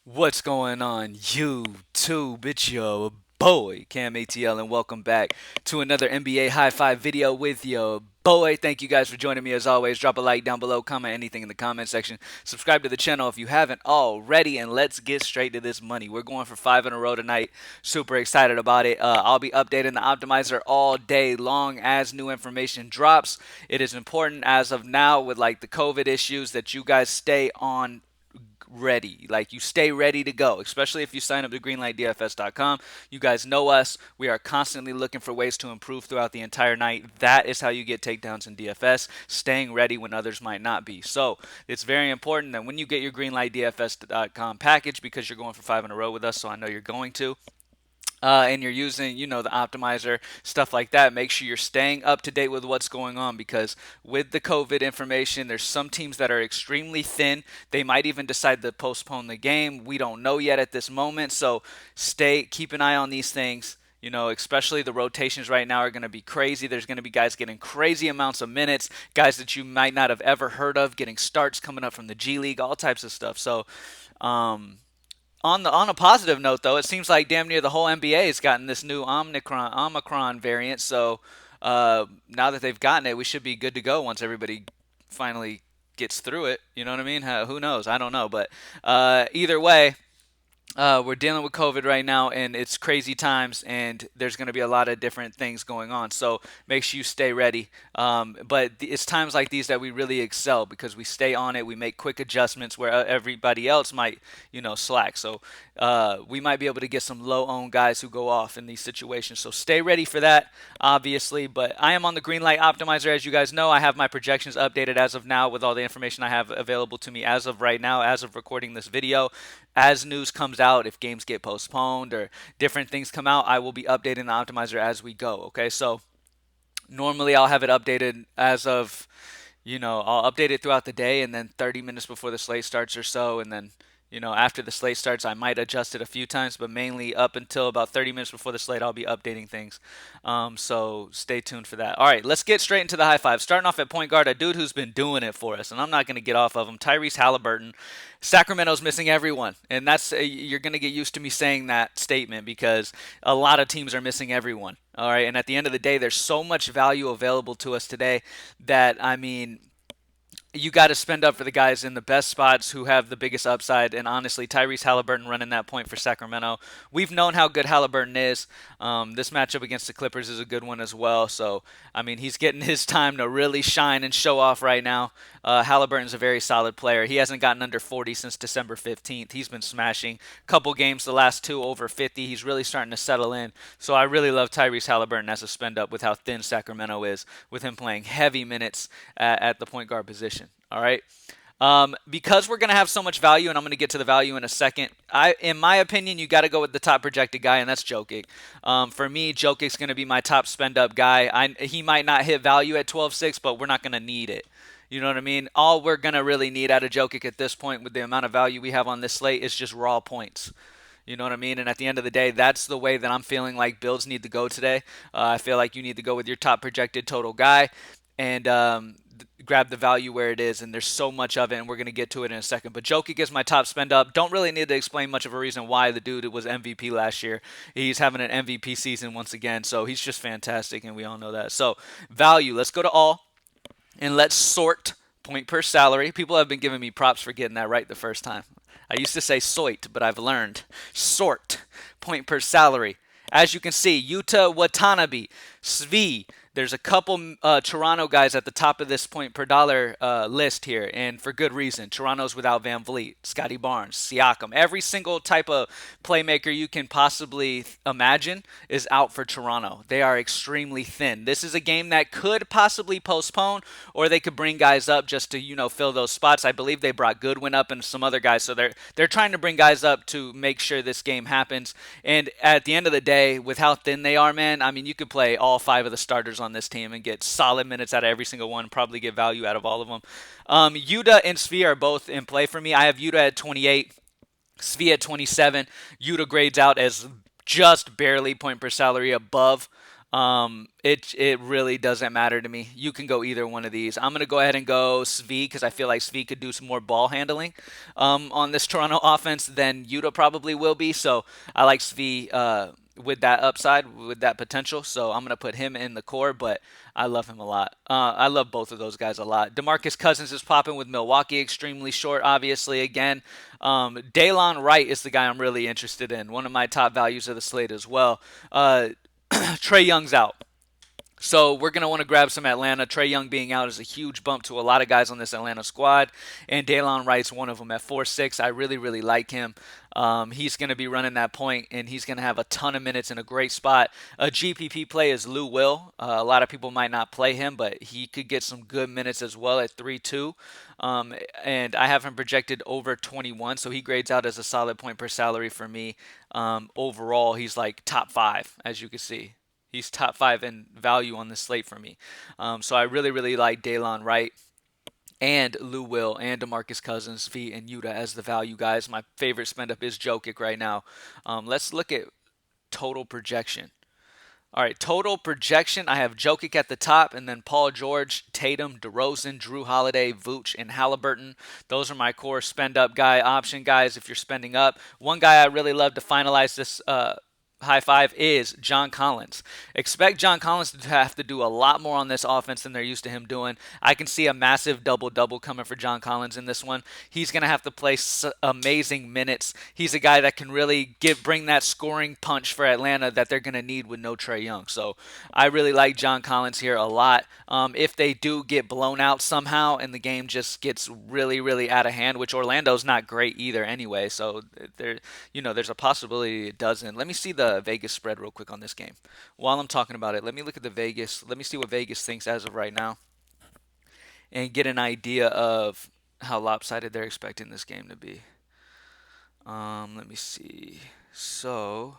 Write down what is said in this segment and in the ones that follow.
What's going on, YouTube? It's your boy, CamATL, and welcome back to another NBA High Five video with your boy. Thank you guys for joining me as always. Drop a like down below, comment anything in the comment section. Subscribe to the channel if you haven't already, and let's get straight to this money. We're going for 5 in a row tonight. Super excited about it. I'll be updating the optimizer all day long as new information drops. It is important as of now with like the COVID issues that you guys stay on ready. Like you stay ready to go, especially if you sign up to greenlightdfs.com. You guys know us. We are constantly looking for ways to improve throughout the entire night. That is how you get takedowns in DFS, staying ready when others might not be. So it's very important that when you get your greenlightdfs.com package, because you're going for 5 in a row with us, so I know you're going to, and you're using, the optimizer, stuff like that, make sure you're staying up to date with what's going on because with the COVID information, there's some teams that are extremely thin. They might even decide to postpone the game. We don't know yet at this moment. So keep an eye on these things. Especially the rotations right now are going to be crazy. There's going to be guys getting crazy amounts of minutes, guys that you might not have ever heard of, getting starts coming up from the G League, all types of stuff. So, on a positive note, though, it seems like damn near the whole NBA has gotten this new Omicron variant. So now that they've gotten it, we should be good to go once everybody finally gets through it. You know what I mean? Who knows? I don't know, but either way, we're dealing with COVID right now, and it's crazy times, and there's going to be a lot of different things going on. So make sure you stay ready. But it's times like these that we really excel because we stay on it. We make quick adjustments where everybody else might, slack. So we might be able to get some low-owned guys who go off in these situations. So stay ready for that, obviously. But I am on the Greenlight Optimizer, as you guys know. I have my projections updated as of now with all the information I have available to me as of right now, as of recording this video. As news comes out, if games get postponed or different things come out, I will be updating the optimizer as we go. Okay, so normally I'll have it updated as of, I'll update it throughout the day and then 30 minutes before the slate starts or so. And then, after the slate starts, I might adjust it a few times, but mainly up until about 30 minutes before the slate, I'll be updating things. So stay tuned for that. All right, let's get straight into the high five. Starting off at point guard, a dude who's been doing it for us, and I'm not going to get off of him, Tyrese Haliburton. Sacramento's missing everyone, and that's you're going to get used to me saying that statement because a lot of teams are missing everyone. All right, and at the end of the day, there's so much value available to us today that I mean, you got to spend up for the guys in the best spots who have the biggest upside. And honestly, Tyrese Haliburton running that point for Sacramento. We've known how good Haliburton is. This matchup against the Clippers is a good one as well. So, I mean, he's getting his time to really shine and show off right now. Halliburton's a very solid player. He hasn't gotten under 40 since December 15th. He's been smashing. Couple games, the last two over 50. He's really starting to settle in. So I really love Tyrese Haliburton as a spend up with how thin Sacramento is, with him playing heavy minutes at the point guard position. All right. Because we're going to have so much value, and I'm going to get to the value in a second, in my opinion, you got to go with the top projected guy, and that's Jokic. For me, Jokic's going to be my top spend-up guy. He might not hit value at 12.6, but we're not going to need it. You know what I mean? All we're going to really need out of Jokic at this point with the amount of value we have on this slate is just raw points. You know what I mean? And at the end of the day, that's the way that I'm feeling like builds need to go today. I feel like you need to go with your top projected total guy and grab the value where it is. And there's so much of it, and we're going to get to it in a second. But Jokic is my top spend up. Don't really need to explain much of a reason why the dude was MVP last year. He's having an MVP season once again. So he's just fantastic, and we all know that. So value, let's go to all, and let's sort point per salary. People have been giving me props for getting that right the first time. I used to say sort, but I've learned sort point per salary. As you can see, Yuta Watanabe, Svi. There's a couple Toronto guys at the top of this point per dollar list here, and for good reason. Toronto's without Van Vliet, Scotty Barnes, Siakam. Every single type of playmaker you can possibly imagine is out for Toronto. They are extremely thin. This is a game that could possibly postpone, or they could bring guys up just to fill those spots. I believe they brought Goodwin up and some other guys, so they're trying to bring guys up to make sure this game happens. And at the end of the day, with how thin they are, man, I mean, you could play all 5 of the starters on this team and get solid minutes out of every single one, probably get value out of all of them. Yuta and Svi are both in play for me. I have Yuta at 28, Svi at 27. Yuta grades out as just barely point per salary above It really doesn't matter to me. You can go either one of these. I'm gonna go ahead and go Svi because I feel like Svi could do some more ball handling on this Toronto offense than Yuta probably will be. So I like Svi with that upside, with that potential. So I'm gonna put him in the core, but I love him a lot. I love both of those guys a lot. DeMarcus Cousins is popping with Milwaukee, extremely short, obviously. Again, Daylon Wright is the guy I'm really interested in. One of my top values of the slate as well. Trae Young's out. So we're going to want to grab some Atlanta. Trae Young being out is a huge bump to a lot of guys on this Atlanta squad. And Daylon Wright's one of them at 4'6". I really, really like him. He's going to be running that point, and he's going to have a ton of minutes in a great spot. A GPP play is Lou Will. A lot of people might not play him, but he could get some good minutes as well at 3-2. And I have him projected over 21, so he grades out as a solid point per salary for me. Overall, he's like top 5, as you can see. He's top 5 in value on the slate for me. So I really, really like Daylon Wright and Lou Will and DeMarcus Cousins, V, and Yuta as the value guys. My favorite spend up is Jokic right now. Let's look at total projection. All right, total projection. I have Jokic at the top, and then Paul George, Tatum, DeRozan, Drew Holiday, Vooch, and Halliburton. Those are my core spend up guy option guys if you're spending up. One guy I really love to finalize this high five is John Collins. Expect John Collins to have to do a lot more on this offense than they're used to him doing. I can see a massive double-double coming for John Collins in this one. He's going to have to play amazing minutes. He's a guy that can really bring that scoring punch for Atlanta that they're going to need with no Trae Young. So I really like John Collins here a lot. If they do get blown out somehow and the game just gets really, really out of hand, which Orlando's not great either anyway, so there's a possibility it doesn't. Let me see the Vegas spread real quick on this game. While I'm talking about it, let me look at the Vegas. Let me see what Vegas thinks as of right now and get an idea of how lopsided they're expecting this game to be. Let me see. So,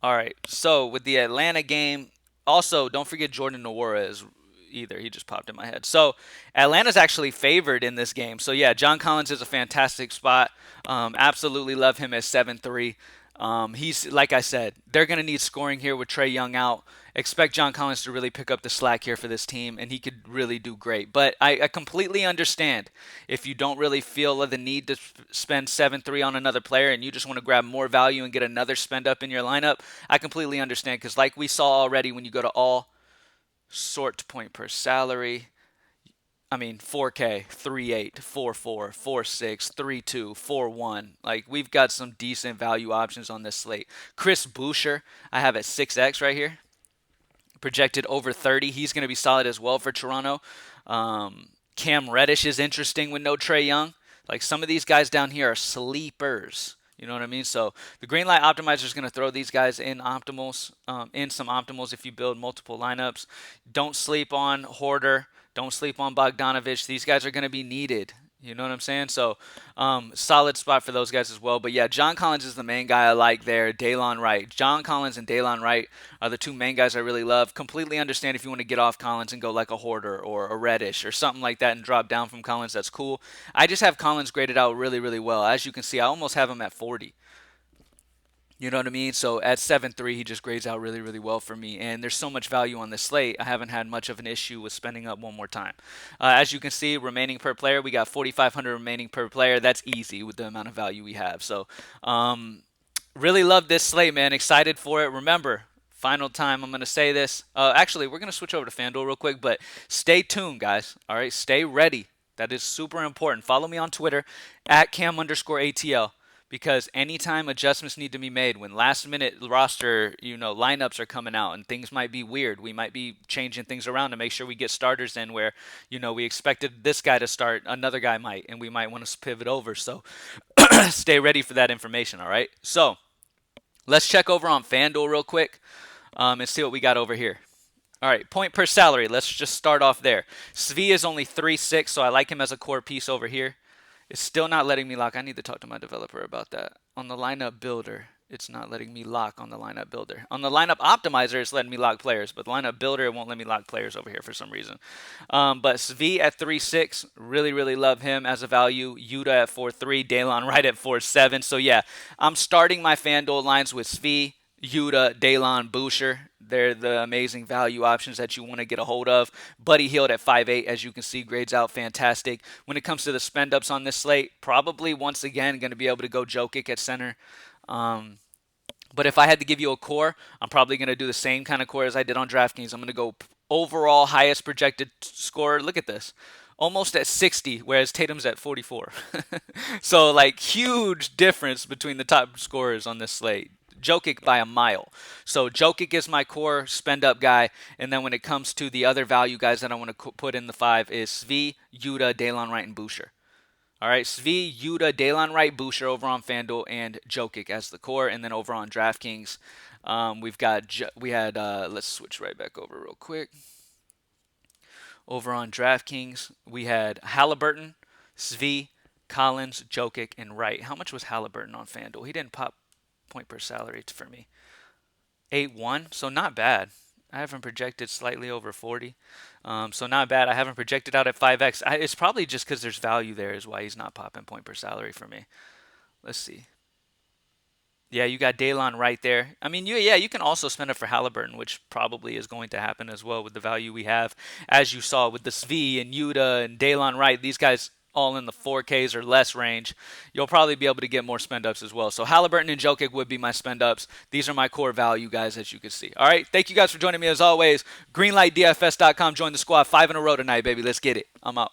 all right. So with the Atlanta game, also don't forget Jordan Nwora is either. He just popped in my head. So Atlanta's actually favored in this game. So yeah, John Collins is a fantastic spot. Absolutely love him as 7-3. He's, like I said, they're going to need scoring here with Trae Young out. Expect John Collins to really pick up the slack here for this team, and he could really do great. But I completely understand if you don't really feel the need to spend 7-3 on another player and you just want to grab more value and get another spend up in your lineup. I completely understand because like we saw already when you go to all sort point per salary, 4K, 3.8, 4.4, 4.6, 3.2, 4.1. Like, we've got some decent value options on this slate. Chris Boucher, I have at 6X right here. Projected over 30. He's going to be solid as well for Toronto. Cam Reddish is interesting with no Trae Young. Like, some of these guys down here are sleepers. You know what I mean? So the Greenlight Optimizer is going to throw these guys in optimals, in some optimals if you build multiple lineups. Don't sleep on Hoarder. Don't sleep on Bogdanovich. These guys are going to be needed. You know what I'm saying? So, solid spot for those guys as well. But yeah, John Collins is the main guy I like there. Daylon Wright. John Collins and Daylon Wright are the two main guys I really love. Completely understand if you want to get off Collins and go like a Hoarder or a Reddish or something like that and drop down from Collins. That's cool. I just have Collins graded out really, really well. As you can see, I almost have him at 40. You know what I mean? So at 7-3, he just grades out really, really well for me. And there's so much value on this slate, I haven't had much of an issue with spending up one more time. As you can see, remaining per player, we got 4,500 remaining per player. That's easy with the amount of value we have. So really love this slate, man. Excited for it. Remember, final time I'm going to say this. Actually, we're going to switch over to FanDuel real quick, but stay tuned, guys. All right, stay ready. That is super important. Follow me on Twitter at Cam_ATL. Because anytime adjustments need to be made, when last minute roster, lineups are coming out and things might be weird, we might be changing things around to make sure we get starters in where, we expected this guy to start, another guy might, and we might want to pivot over. So stay ready for that information, all right? So let's check over on FanDuel real quick and see what we got over here. All right, point per salary. Let's just start off there. Svi is only 3.6, so I like him as a core piece over here. It's still not letting me lock. I need to talk to my developer about that. On the lineup builder, it's not letting me lock on the lineup builder. On the lineup optimizer, it's letting me lock players, but the lineup builder, it won't let me lock players over here for some reason. But Svi at 3.6, really, really love him as a value. Yuta at 4.3, Daylon Wright at 4.7. So yeah, I'm starting my FanDuel lines with Svi, Yuta, Daylon, Boucher. They're the amazing value options that you want to get a hold of. Buddy Hield at 5'8", as you can see, grades out fantastic. When it comes to the spend ups on this slate, probably once again going to be able to go Jokic at center. Um, but if I had to give you a core, I'm probably going to do the same kind of core as I did on DraftKings. I'm going to go overall highest projected scorer. Look at this. Almost at 60, whereas Tatum's at 44. So, like, huge difference between the top scorers on this slate. Jokic by a mile. So Jokic is my core spend up guy, and then when it comes to the other value guys that I want to put in the five is Svi, Yuta, Daylon Wright, and Boucher. All right, Svi, Yuta, Daylon Wright, Boucher over on FanDuel, and Jokic as the core, and then over on DraftKings, let's switch right back over real quick. Over on DraftKings, we had Haliburton, Svi, Collins, Jokic, and Wright. How much was Haliburton on FanDuel? He didn't pop point per salary for me. 8-1, so not bad. I have him projected slightly over 40. So not bad. I haven't projected out at 5x. It's probably just because there's value there is why he's not popping point per salary for me. Let's see. Yeah, you got Daylon right there. I mean, you can also spend it for Halliburton, which probably is going to happen as well with the value we have. As you saw with the Svi and Yuta and Daylon Wright, these guys all in the 4Ks or less range. You'll probably be able to get more spend ups as well. So Halliburton and Jokic would be my spend ups. These are my core value guys, as you can see. All right, thank you guys for joining me as always. GreenlightDFS.com. Join the squad. 5 in a row tonight, baby. Let's get it. I'm out.